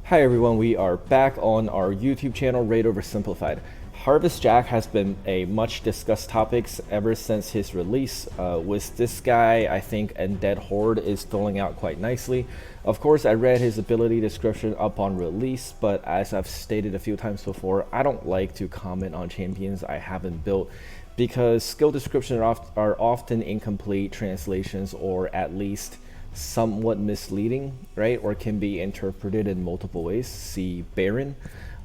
Hi everyone, we are back on our YouTube channel, OverSimplified. Harvest Jack has been a much discussed topic ever since his release. With this guy, I think Undead Horde is filling out quite nicely. Of course, I read his ability description up on release, but as I've stated a few times before, I don't like to comment on champions I haven't built because skill descriptions are often incomplete translations, or at least somewhat misleading, right? Or can be interpreted in multiple ways. See Baron.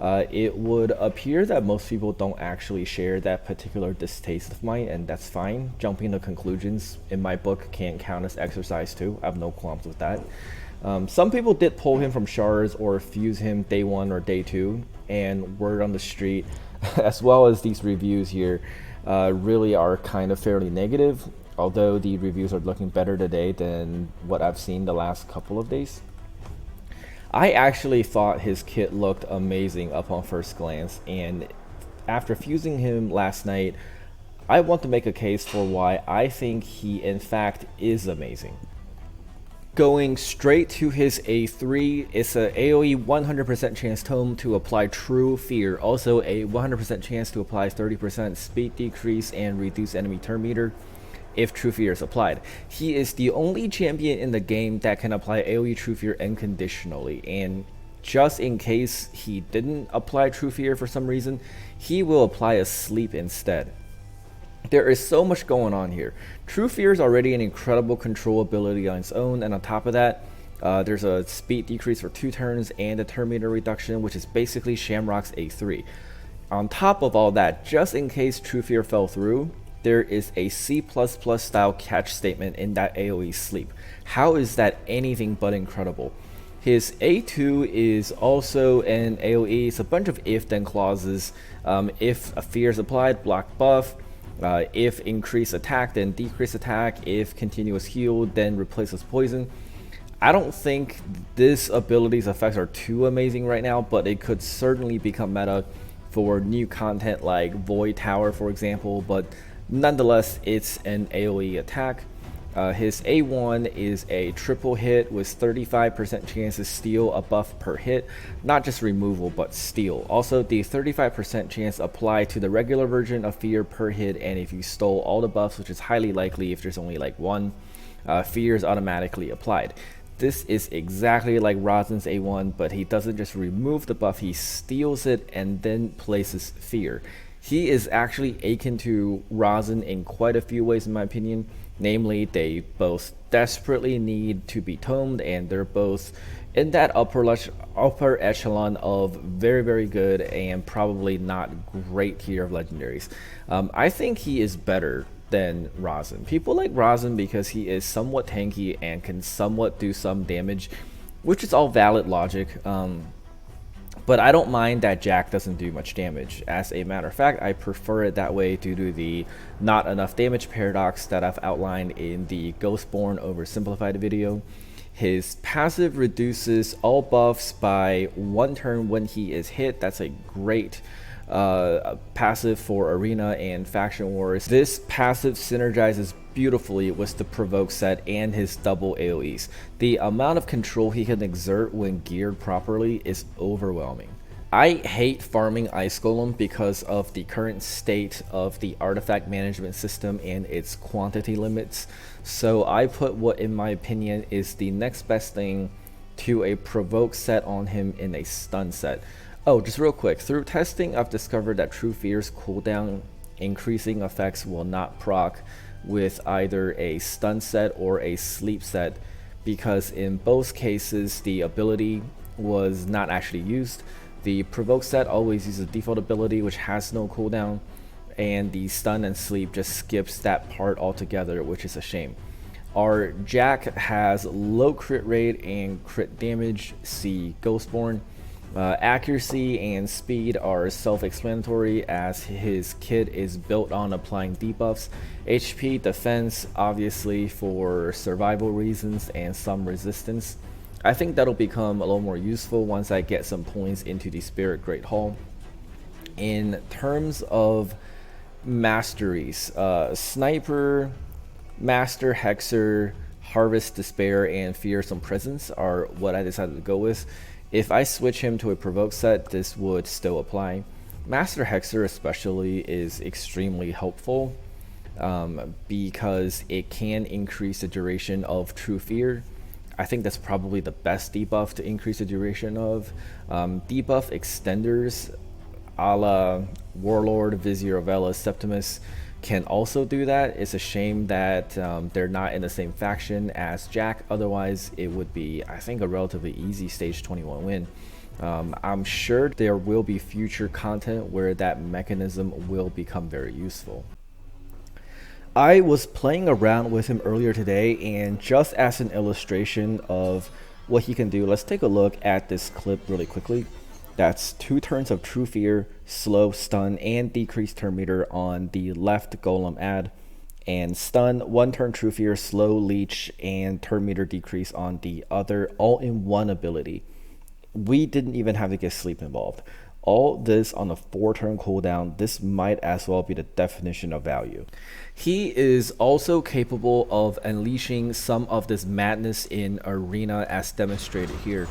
It would appear that most people don't actually share that particular distaste of mine, and that's fine. Jumping to conclusions in my book can't count as exercise too. I have no qualms with that. Some people did pull him from shards or fuse him day 1 or day 2, and word on the street, as well as these reviews here, really are kind of fairly negative, although the reviews are looking better today than what I've seen the last couple of days. I actually thought his kit looked amazing upon first glance, and after fusing him last night, I want to make a case for why I think he in fact is amazing. Going straight to his A3, it's a AoE 100% chance tome to apply True Fear, also a 100% chance to apply 30% speed decrease and reduce enemy turn meter if True Fear is applied. He is the only champion in the game that can apply AoE True Fear unconditionally, and just in case he didn't apply True Fear for some reason, he will apply a sleep instead. There is so much going on here. True Fear is already an incredible control ability on its own, and on top of that, there's a speed decrease for 2 turns and a turn meter reduction, which is basically Shamrock's A3. On top of all that, just in case True Fear fell through, there is a C++ style catch statement in that AoE sleep. How is that anything but incredible? His A2 is also an AoE. It's a bunch of if-then clauses. If a fear is applied, block buff. If increase attack, then decrease attack. If continuous heal, then replaces poison. I don't think this ability's effects are too amazing right now, but it could certainly become meta for new content like Void Tower, for example, but nonetheless, it's an AoE attack. His A1 is a triple hit with 35% chance to steal a buff per hit, not just removal but steal. Also, the 35% chance apply to the regular version of fear per hit, and if you stole all the buffs, which is highly likely if there's only like one, fear is automatically applied. This is exactly like Rosin's A1, but he doesn't just remove the buff, he steals it and then places fear. He is actually akin to Rosin in quite a few ways in my opinion. Namely, they both desperately need to be tomed, and they're both in that upper echelon of very, very good and probably not great tier of legendaries. I think he is better than Rosin. People like Rosin because he is somewhat tanky and can somewhat do some damage, which is all valid logic. But I don't mind that Jack doesn't do much damage. As a matter of fact, I prefer it that way due to the not enough damage paradox that I've outlined in the Ghostborn Oversimplified video. His passive reduces all buffs by 1 turn when he is hit. That's a great passive for Arena and Faction Wars. This passive synergizes beautifully with the Provoke set and his double AoEs. The amount of control he can exert when geared properly is overwhelming. I hate farming Ice Golem because of the current state of the artifact management system and its quantity limits, so I put what in my opinion is the next best thing to a Provoke set on him in a stun set. Oh, just real quick, through testing I've discovered that True Fear's cooldown increasing effects will not proc with either a stun set or a sleep set, because in both cases the ability was not actually used. The Provoke set always uses the default ability, which has no cooldown, and the stun and sleep just skips that part altogether, which is a shame. Our Jack has low crit rate and crit damage, see Ghostborn. Accuracy and speed are self-explanatory as his kit is built on applying debuffs. HP, defense, obviously for survival reasons, and some resistance. I think that'll become a little more useful once I get some points into the Spirit Great Hall. In terms of masteries, Sniper, Master Hexer, Harvest Despair, and Fearsome Presence are what I decided to go with. If I switch him to a provoke set, this would still apply. Master Hexer especially is extremely helpful because it can increase the duration of True Fear. I think that's probably the best debuff to increase the duration of. Debuff extenders a la Warlord, Vizier of Vela, Septimus can also do that. It's a shame that they're not in the same faction as Jack. Otherwise, it would be, I think, a relatively easy stage 21 win. I'm sure there will be future content where that mechanism will become very useful. I was playing around with him earlier today, and just as an illustration of what he can do, let's take a look at this clip really quickly. That's 2 turns of True Fear, slow, stun, and decrease turn meter on the left golem ad, and stun, 1 turn True Fear, slow, leech, and turn meter decrease on the other, all in one ability. We didn't even have to get sleep involved. All this on a 4-turn cooldown. This might as well be the definition of value. He is also capable of unleashing some of this madness in arena as demonstrated here.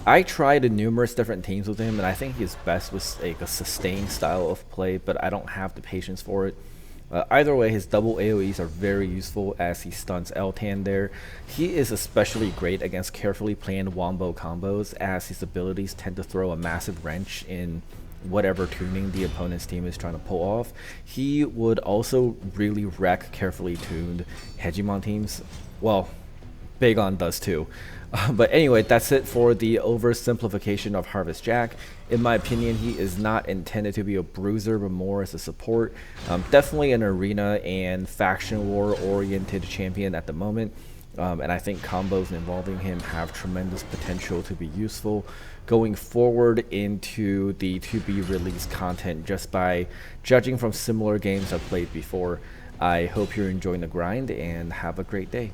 I tried numerous different teams with him, and I think he's best with like a sustained style of play, but I don't have the patience for it. Either way, his double AoEs are very useful as he stuns L-Tan there. He is especially great against carefully planned wombo combos, as his abilities tend to throw a massive wrench in whatever tuning the opponent's team is trying to pull off. He would also really wreck carefully tuned Hegemon teams. Well, Bagon does too. But anyway, that's it for the oversimplification of Harvest Jack. In my opinion, he is not intended to be a bruiser, but more as a support. Definitely an arena and faction war oriented champion at the moment. And I think combos involving him have tremendous potential to be useful going forward into the to-be released content, just by judging from similar games I've played before. I hope you're enjoying the grind and have a great day.